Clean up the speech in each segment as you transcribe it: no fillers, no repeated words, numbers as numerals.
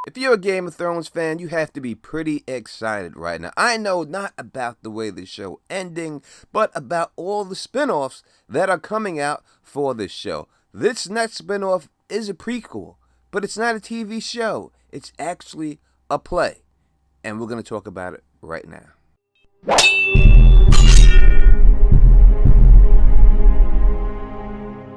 If you're a Game of Thrones fan, you have to be pretty excited right now. I know not about the way the show ending, but about all the spin-offs that are coming out for this show. This next spin-off is a prequel, but it's not a TV show. It's actually a play. And we're going to talk about it right now.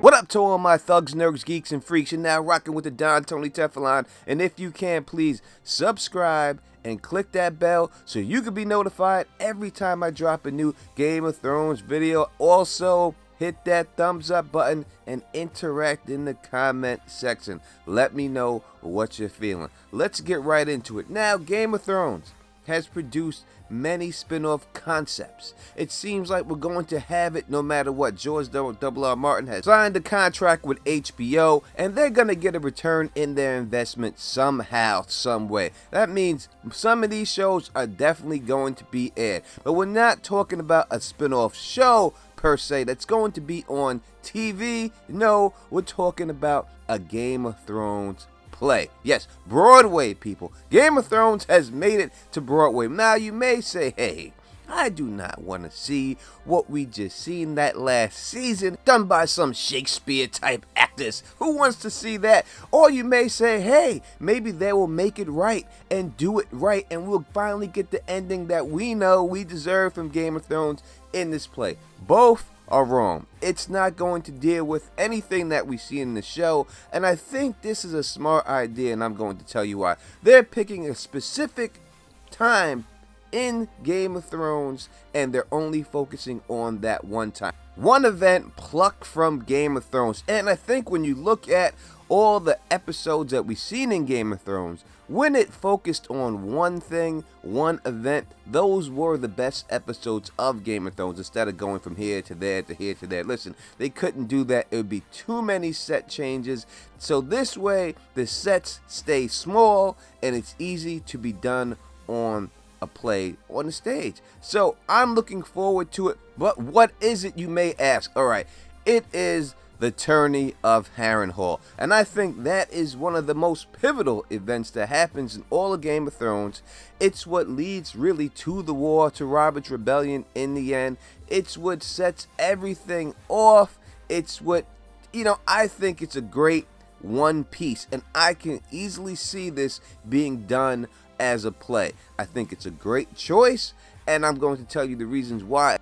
What up to all my thugs, nerds, geeks, and freaks? You're now rocking with the Don Tony Teflon. And if you can, please subscribe and click that bell so you can be notified every time I drop a new Game of Thrones video. Also, hit that thumbs up button and interact in the comment section. Let me know what you're feeling. Let's get right into it. Now, Game of Thrones has produced many spin-off concepts. It seems like we're going to have it no matter what. George R.R. Martin has signed a contract with HBO, and they're going to get a return in their investment somehow, some way. That means some of these shows are definitely going to be aired. But we're not talking about a spin-off show per se that's going to be on TV. No, we're talking about a Game of Thrones play. Yes, Broadway, people. Game of Thrones has made it to Broadway. Now, you may say, hey, I do not want to see what we just seen that last season done by some Shakespeare-type actors. Who wants to see that? Or you may say, hey, maybe they will make it right and do it right, and we'll finally get the ending that we know we deserve from Game of Thrones in this play. Both are wrong. It's not going to deal with anything that we see in the show, and I think this is a smart idea, and I'm going to tell you why. They're picking a specific time in Game of Thrones, and they're only focusing on that one time. One event plucked from Game of Thrones, and I think when you look at all the episodes that we've seen in Game of Thrones, when it focused on one thing, one event, those were the best episodes of Game of Thrones instead of going from here to there to here to there. Listen, they couldn't do that. It would be too many set changes. So this way, the sets stay small and it's easy to be done on a play on the stage. So I'm looking forward to it. But what is it, you may ask? All right, it is the Tourney of Harrenhal, and I think that is one of the most pivotal events that happens in all of Game of Thrones. It's what leads really to the war, to Robert's rebellion in the end. It's what sets everything off. It's what, I think it's a great one piece, and I can easily see this being done as a play. I think it's a great choice, and I'm going to tell you the reasons why.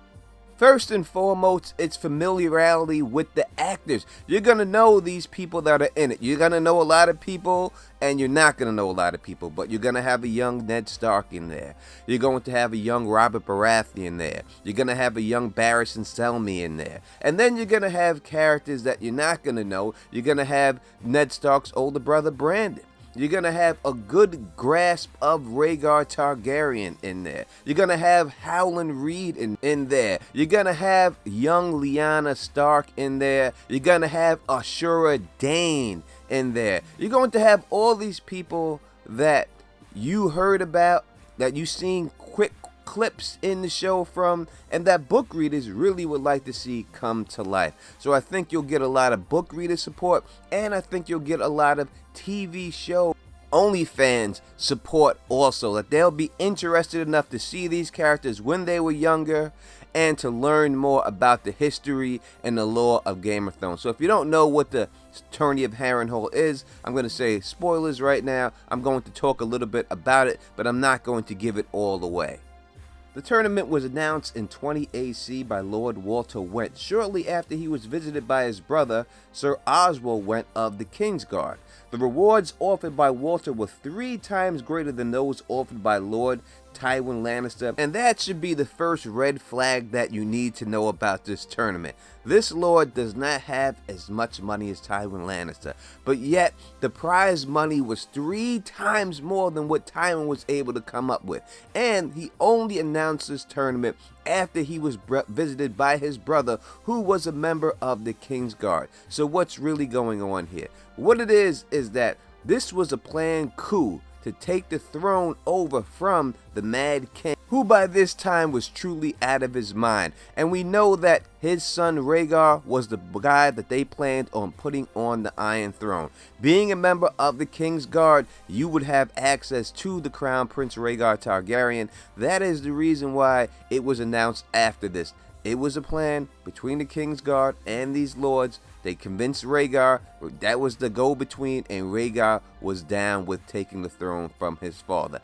First and foremost, it's familiarity with the actors. You're going to know these people that are in it. You're going to know a lot of people, and you're not going to know a lot of people. But you're going to have a young Ned Stark in there. You're going to have a young Robert Baratheon in there. You're going to have a young Barristan Selmy in there. And then you're going to have characters that you're not going to know. You're going to have Ned Stark's older brother, Brandon. You're going to have a good grasp of Rhaegar Targaryen in there. You're going to have Howland Reed in there. You're going to have young Lyanna Stark in there. You're going to have Ashura Dane in there. You're going to have all these people that you heard about, that you've seen quick clips in the show from, and that book readers really would like to see come to life. So I think you'll get a lot of book reader support, and I think you'll get a lot of TV show OnlyFans support also, that they'll be interested enough to see these characters when they were younger and to learn more about the history and the lore of Game of Thrones. So if you don't know what the Tourney of Harrenhal is, I'm going to say spoilers right now. I'm going to talk a little bit about it, but I'm not going to give it all away. The tournament was announced in 20 AC by Lord Walter Went, shortly after he was visited by his brother, Sir Oswald Went of the Kingsguard. The rewards offered by Walter were 3 times greater than those offered by Lord Tywin Lannister, and that should be the first red flag that you need to know about this tournament. This lord does not have as much money as Tywin Lannister, but yet the prize money was 3 times more than what Tywin was able to come up with, and he only announced this tournament after he was visited by his brother, who was a member of the Kingsguard. So what's really going on here? What it is that this was a planned coup to take the throne over from the Mad King, who by this time was truly out of his mind. And we know that his son Rhaegar was the guy that they planned on putting on the Iron Throne. Being a member of the King's Guard, you would have access to the Crown Prince Rhaegar Targaryen. That is the reason why it was announced after this. It was a plan between the King's Guard and these lords. They convinced Rhaegar, that was the go-between, and Rhaegar was down with taking the throne from his father.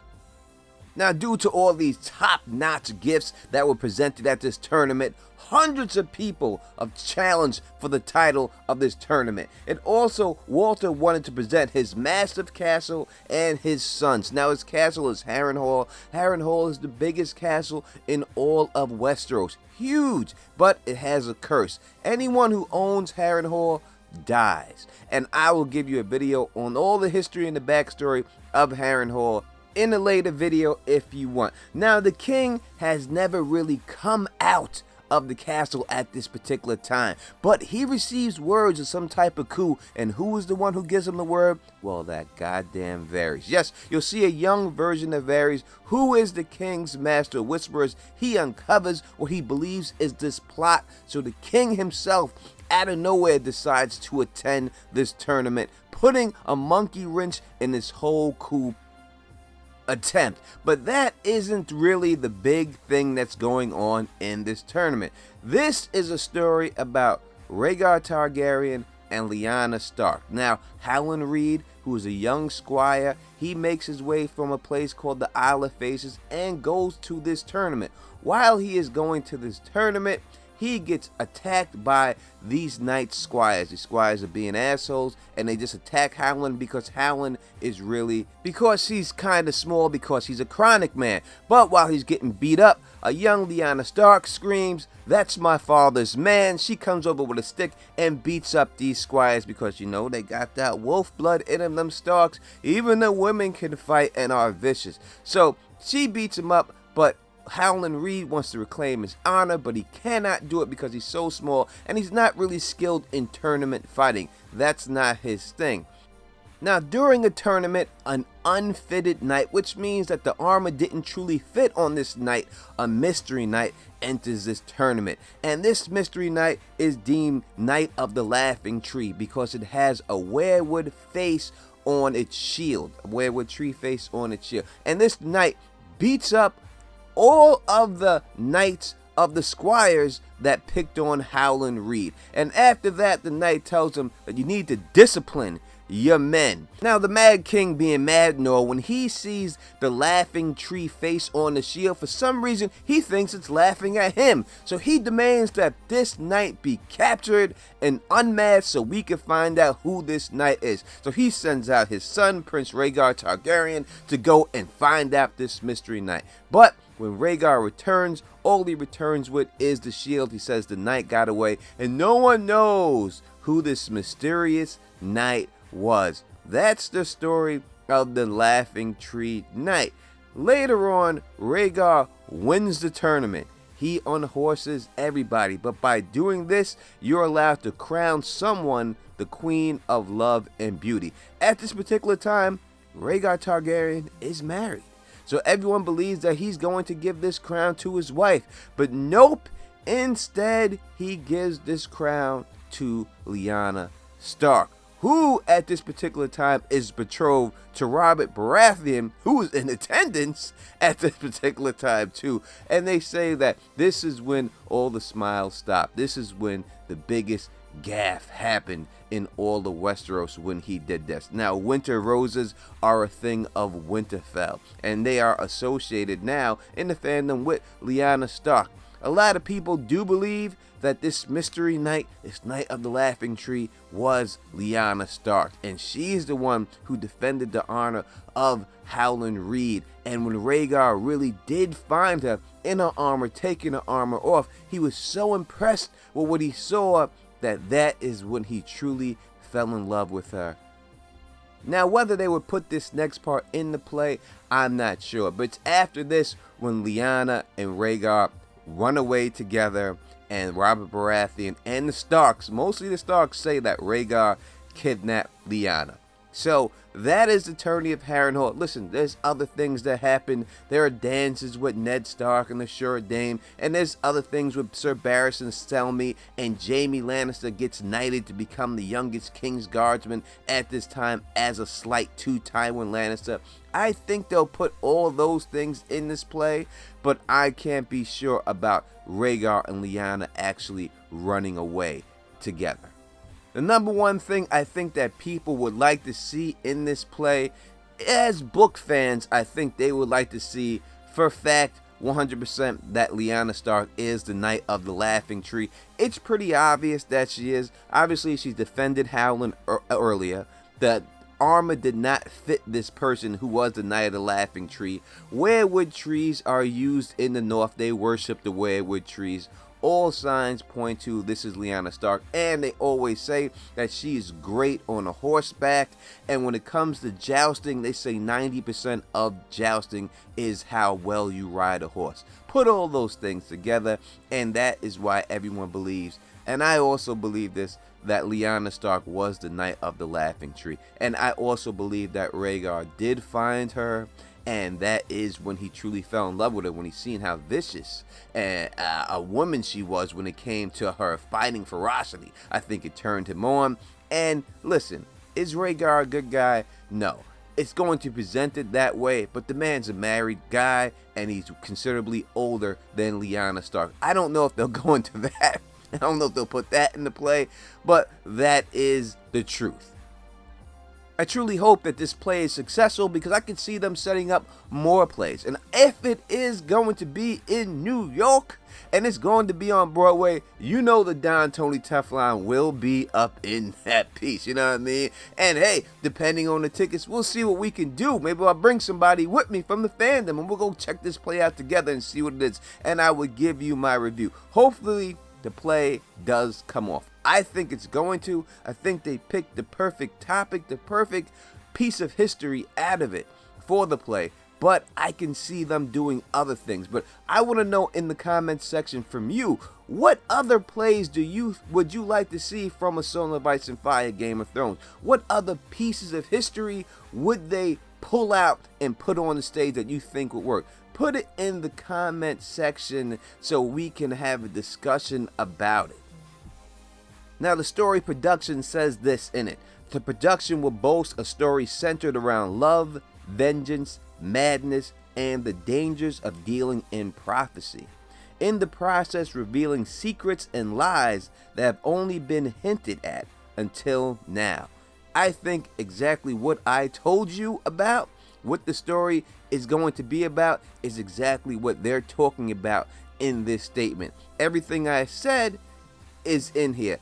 Now, due to all these top-notch gifts that were presented at this tournament, hundreds of people have challenged for the title of this tournament. And also, Walter wanted to present his massive castle and his sons. Now, his castle is Harrenhal. Harrenhal is the biggest castle in all of Westeros. Huge, but it has a curse. Anyone who owns Harrenhal dies. And I will give you a video on all the history and the backstory of Harrenhal in a later video if you want. Now, the king has never really come out of the castle at this particular time, but he receives words of some type of coup, and who is the one who gives him the word? Well, that goddamn Varys. Yes, you'll see a young version of Varys, who is the king's master whisperers. He uncovers what he believes is this plot, so the king himself out of nowhere decides to attend this tournament, putting a monkey wrench in this whole coup attempt. But that isn't really the big thing that's going on in this tournament. This is a story about Rhaegar Targaryen and Lyanna Stark. Now, Howland Reed, who is a young squire, he makes his way from a place called the Isle of Faces and goes to this tournament. While he is going to this tournament, he gets attacked by these night squires. These squires are being assholes, and they just attack Howland because Howland is really, because he's kind of small, because he's a chronic man. But while he's getting beat up, a young Lyanna Stark screams, "That's my father's man." She comes over with a stick and beats up these squires because, you know, they got that wolf blood in them Starks. Even the women can fight and are vicious. So she beats him up, but Howland Reed wants to reclaim his honor, but he cannot do it because he's so small and he's not really skilled in tournament fighting. That's not his thing. Now, during a tournament, an unfitted knight, which means that the armor didn't truly fit on this knight, a mystery knight enters this tournament. And this mystery knight is deemed Knight of the Laughing Tree because it has a weirwood face on its shield, a weirwood tree face on its shield. And this knight beats up all of the knights of the squires that picked on Howland Reed. And after that, the knight tells him that you need to discipline your men. Now, the Mad King, being mad and all, when he sees the laughing tree face on the shield, for some reason he thinks it's laughing at him. So he demands that this knight be captured and unmasked so we can find out who this knight is. So he sends out his son, Prince Rhaegar Targaryen, to go and find out this mystery knight. But when Rhaegar returns, all he returns with is the shield. He says the knight got away, and no one knows who this mysterious knight was. That's the story of the Laughing Tree Knight. Later on, Rhaegar wins the tournament. He unhorses everybody, but by doing this, you're allowed to crown someone the Queen of Love and Beauty. At this particular time, Rhaegar Targaryen is married. So everyone believes that he's going to give this crown to his wife. But nope, instead he gives this crown to Lyanna Stark, who at this particular time is betrothed to Robert Baratheon, who is in attendance at this particular time too. And they say that this is when all the smiles stop. This is when the biggest gaffe happened in all of Westeros when he did this. Now, winter roses are a thing of Winterfell, and they are associated now in the fandom with Lyanna Stark. A lot of people do believe that this mystery knight, this Knight of the Laughing Tree, was Lyanna Stark, and she's the one who defended the honor of Howland Reed. And when Rhaegar really did find her in her armor, taking her armor off, he was so impressed with what he saw that is when he truly fell in love with her. Now, whether they would put this next part in the play, I'm not sure. But it's after this when Lyanna and Rhaegar run away together, and Robert Baratheon and the Starks, mostly the Starks, say that Rhaegar kidnapped Lyanna. So that is the Tourney of Harrenhal. Listen, there's other things that happen. There are dances with Ned Stark and the Sure Dame, and there's other things with Sir Barristan Selmy, and Jaime Lannister gets knighted to become the youngest King's Guardsman at this time as a slight to Tywin Lannister. I think they'll put all those things in this play, but I can't be sure about Rhaegar and Lyanna actually running away together. The number one thing I think that people would like to see in this play, as book fans, I think they would like to see, for a fact, 100% that Lyanna Stark is the Knight of the Laughing Tree. It's pretty obvious that she is. Obviously, she's defended Howland earlier. The armor did not fit this person who was the Knight of the Laughing Tree. Weirwood trees are used in the North. They worship the weirwood trees. All signs point to this is Lyanna Stark, and they always say that she is great on a horseback, and when it comes to jousting, they say 90% of jousting is how well you ride a horse. Put all those things together, and that is why everyone believes, and I also believe this, that Lyanna Stark was the Knight of the Laughing Tree, and I also believe that Rhaegar did find her, and that is when he truly fell in love with her, when he seen how vicious and a woman she was when it came to her fighting ferocity. I think it turned him on. And listen, is Rhaegar a good guy? No. It's going to present it that way, but the man's a married guy, and he's considerably older than Lyanna Stark. I don't know if they'll go into that. I don't know if they'll put that into play, but that is the truth. I truly hope that this play is successful because I can see them setting up more plays. And if it is going to be in New York and it's going to be on Broadway, you know the Don Tony Teflon will be up in that piece. You know what I mean? And hey, depending on the tickets, we'll see what we can do. Maybe I'll bring somebody with me from the fandom and we'll go check this play out together and see what it is. And I will give you my review. Hopefully, the play does come off. I think it's going to. I think they picked the perfect topic, the perfect piece of history out of it for the play. But I can see them doing other things. But I want to know in the comments section from you, what other plays would you like to see from A Song of Ice and Fire, Game of Thrones? What other pieces of history would they pull out and put on the stage that you think would work? Put it in the comment section so we can have a discussion about it. Now, the story production says this in it. The production will boast a story centered around love, vengeance, madness, and the dangers of dealing in prophecy. In the process, revealing secrets and lies that have only been hinted at until now. I think exactly what I told you about, what the story is going to be about, is exactly what they're talking about in this statement. Everything I said is in here.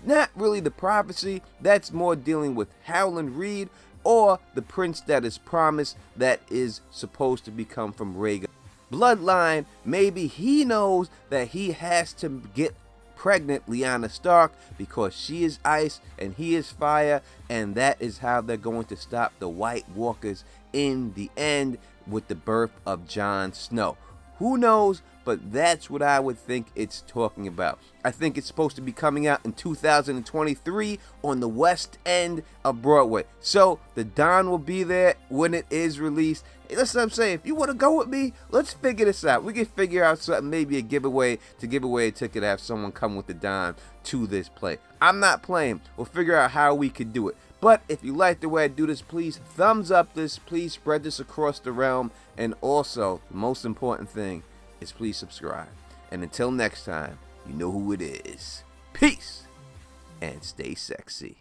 Not really the prophecy, that's more dealing with Howland Reed or the prince that is promised that is supposed to become from Rhaegar bloodline. Maybe he knows that he has to get pregnant Lyanna Stark because she is ice and he is fire, and that is how they're going to stop the White Walkers in the end with the birth of Jon Snow. Who knows? But that's what I would think it's talking about. I think it's supposed to be coming out in 2023 on the West End of Broadway. So the Don will be there when it is released. Hey, that's what I'm saying. If you want to go with me, let's figure this out. We can figure out something, maybe a giveaway, to give away a ticket to have someone come with the Don to this play. I'm not playing. We'll figure out how we could do it. But if you like the way I do this, please thumbs up this. Please spread this across the realm. And also, the most important thing is please subscribe. And until next time, you know who it is. Peace and stay sexy.